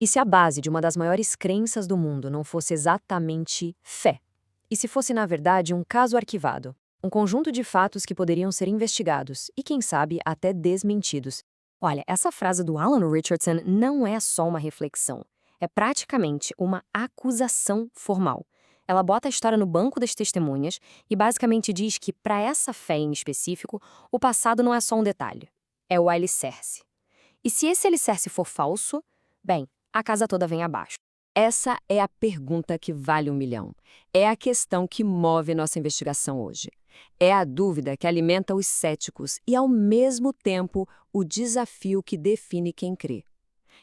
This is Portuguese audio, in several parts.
E se a base de uma das maiores crenças do mundo não fosse exatamente fé? E se fosse, na verdade, um caso arquivado? Um conjunto de fatos que poderiam ser investigados e, quem sabe, até desmentidos. Olha, essa frase do Alan Richardson não é só uma reflexão. É praticamente uma acusação formal. Ela bota a história no banco das testemunhas e basicamente diz que, para essa fé em específico, o passado não é só um detalhe. É o alicerce. E se esse alicerce for falso, bem, a casa toda vem abaixo. Essa é a pergunta que vale 1 milhão. É a questão que move nossa investigação hoje. É a dúvida que alimenta os céticos e, ao mesmo tempo, o desafio que define quem crê.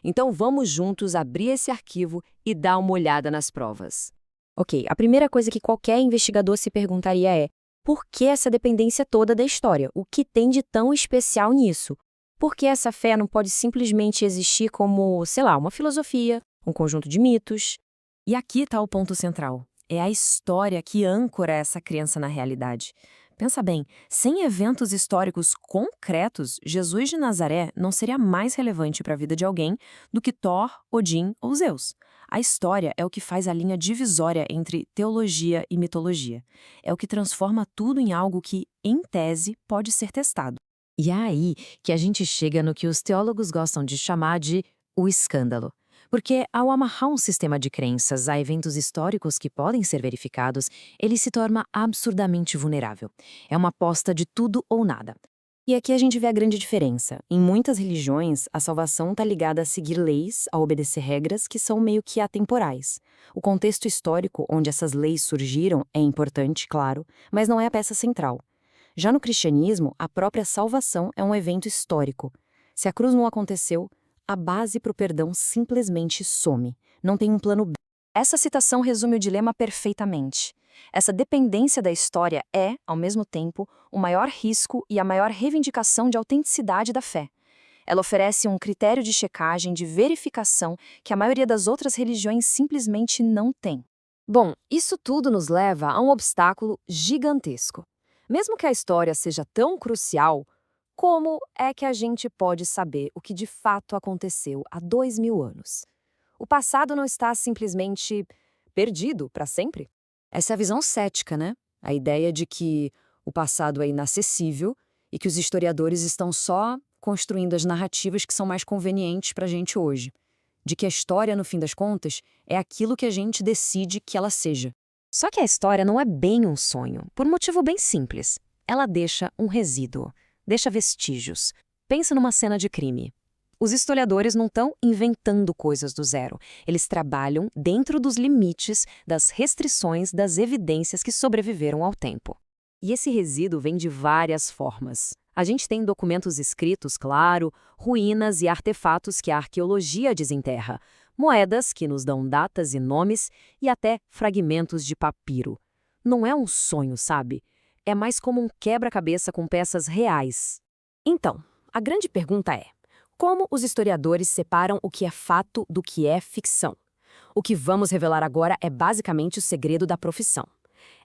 Então vamos juntos abrir esse arquivo e dar uma olhada nas provas. Ok, a primeira coisa que qualquer investigador se perguntaria é: por que essa dependência toda da história? O que tem de tão especial nisso? Por que essa fé não pode simplesmente existir como, sei lá, uma filosofia, um conjunto de mitos? E aqui está o ponto central. É a história que âncora essa crença na realidade. Pensa bem, sem eventos históricos concretos, Jesus de Nazaré não seria mais relevante para a vida de alguém do que Thor, Odin ou Zeus. A história é o que faz a linha divisória entre teologia e mitologia. É o que transforma tudo em algo que, em tese, pode ser testado. E é aí que a gente chega no que os teólogos gostam de chamar de o escândalo. Porque, ao amarrar um sistema de crenças a eventos históricos que podem ser verificados, ele se torna absurdamente vulnerável. É uma aposta de tudo ou nada. E aqui a gente vê a grande diferença. Em muitas religiões, a salvação está ligada a seguir leis, a obedecer regras que são meio que atemporais. O contexto histórico onde essas leis surgiram é importante, claro, mas não é a peça central. Já no cristianismo, a própria salvação é um evento histórico. Se a cruz não aconteceu, a base para o perdão simplesmente some. Não tem um plano B. Essa citação resume o dilema perfeitamente. Essa dependência da história é, ao mesmo tempo, o maior risco e a maior reivindicação de autenticidade da fé. Ela oferece um critério de checagem, de verificação, que a maioria das outras religiões simplesmente não tem. Bom, isso tudo nos leva a um obstáculo gigantesco. Mesmo que a história seja tão crucial, como é que a gente pode saber o que de fato aconteceu há 2000 anos? O passado não está simplesmente perdido para sempre? Essa é a visão cética, né? A ideia de que o passado é inacessível e que os historiadores estão só construindo as narrativas que são mais convenientes para a gente hoje. De que a história, no fim das contas, é aquilo que a gente decide que ela seja. Só que a história não é bem um sonho, por um motivo bem simples. Ela deixa um resíduo, deixa vestígios. Pensa numa cena de crime. Os historiadores não estão inventando coisas do zero. Eles trabalham dentro dos limites, das restrições, das evidências que sobreviveram ao tempo. E esse resíduo vem de várias formas. A gente tem documentos escritos, claro, ruínas e artefatos que a arqueologia desenterra, moedas que nos dão datas e nomes e até fragmentos de papiro. Não é um sonho, sabe? É mais como um quebra-cabeça com peças reais. Então, a grande pergunta é: como os historiadores separam o que é fato do que é ficção? O que vamos revelar agora é basicamente o segredo da profissão.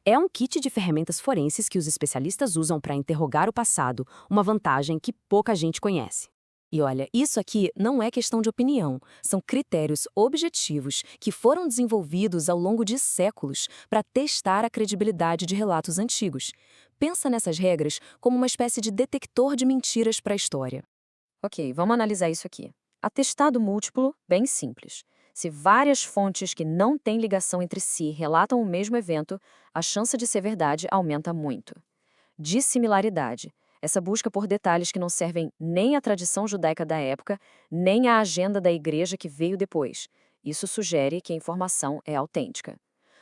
É um kit de ferramentas forenses que os especialistas usam para interrogar o passado, uma vantagem que pouca gente conhece. E olha, isso aqui não é questão de opinião, são critérios objetivos que foram desenvolvidos ao longo de séculos para testar a credibilidade de relatos antigos. Pensa nessas regras como uma espécie de detector de mentiras para a história. Ok, vamos analisar isso aqui. Atestado múltiplo, bem simples. Se várias fontes que não têm ligação entre si relatam o mesmo evento, a chance de ser verdade aumenta muito. Dissimilaridade. Essa busca por detalhes que não servem nem à tradição judaica da época, nem à agenda da igreja que veio depois. Isso sugere que a informação é autêntica.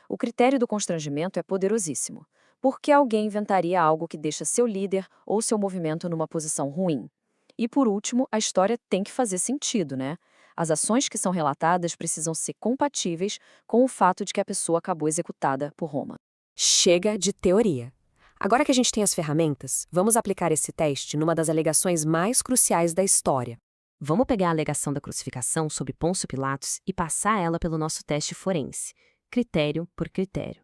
O critério do constrangimento é poderosíssimo. Por que alguém inventaria algo que deixa seu líder ou seu movimento numa posição ruim? E por último, a história tem que fazer sentido, né? As ações que são relatadas precisam ser compatíveis com o fato de que a pessoa acabou executada por Roma. Chega de teoria. Agora que a gente tem as ferramentas, vamos aplicar esse teste numa das alegações mais cruciais da história. Vamos pegar a alegação da crucificação sobre Pôncio Pilatos e passar ela pelo nosso teste forense, critério por critério.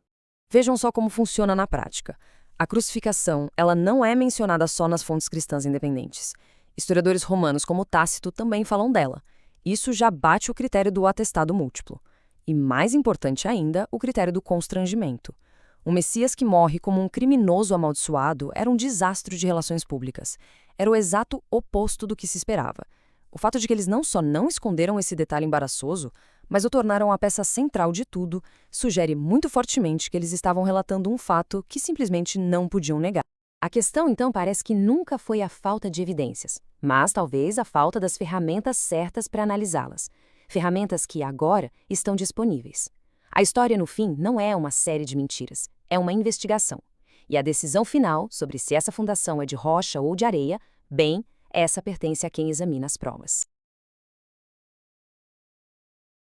Vejam só como funciona na prática. A crucificação, ela não é mencionada só nas fontes cristãs independentes. Historiadores romanos como Tácito também falam dela. Isso já bate o critério do atestado múltiplo. E mais importante ainda, o critério do constrangimento. O Messias que morre como um criminoso amaldiçoado era um desastre de relações públicas. Era o exato oposto do que se esperava. O fato de que eles não só não esconderam esse detalhe embaraçoso, mas o tornaram a peça central de tudo, sugere muito fortemente que eles estavam relatando um fato que simplesmente não podiam negar. A questão, então, parece que nunca foi a falta de evidências, mas talvez a falta das ferramentas certas para analisá-las. Ferramentas que agora estão disponíveis. A história, no fim, não é uma série de mentiras, é uma investigação. E a decisão final sobre se essa fundação é de rocha ou de areia, bem, essa pertence a quem examina as provas.